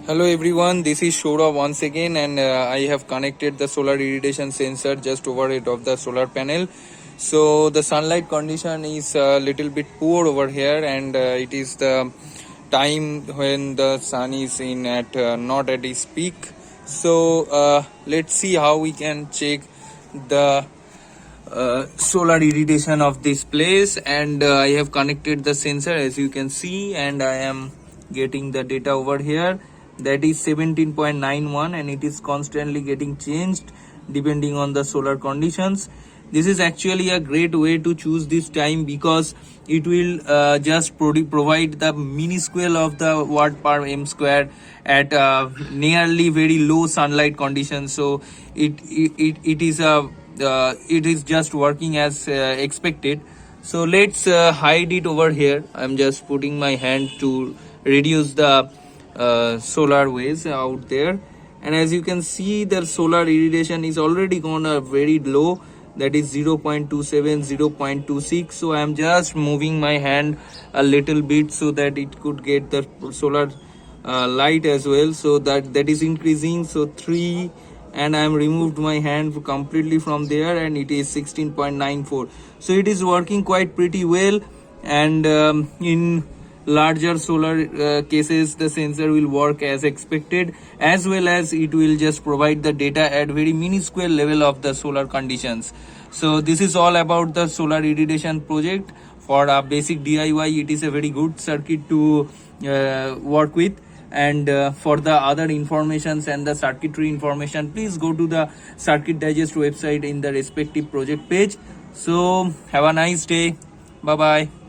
Hello everyone, this is Shora once again, and I have connected the solar irradiation sensor just overhead of the solar panel. So the sunlight condition is a little bit poor over here, and it is the time when the sun is in at not at its peak. So let's see how we can check the solar irradiation of this place. And I have connected the sensor, as you can see, and I am getting the data over here. That is 17.91, and it is constantly getting changed depending on the solar conditions. This is actually a great way to choose this time, because it will just provide the minuscule of the watt per m square at nearly very low sunlight conditions. So it is just working as expected. So let's hide it over here. I'm just putting my hand to reduce the solar waves out there, and as you can see, the solar irradiation is already gone very low, that is 0.27, 0.26. so I am just moving my hand a little bit so that it could get the solar light as well. So that is increasing, so 3, and I am removed my hand completely from there, and it is 16.94. so it is working quite pretty well. And in larger solar cases, the sensor will work as expected, as well as it will just provide the data at very minuscule level of the solar conditions. So this is all about the solar irradiation project. For a basic DIY, it is a very good circuit to work with. And for the other informations and the circuitry information, please go to the CircuitDigest website in the respective project page. So have a nice day. Bye bye.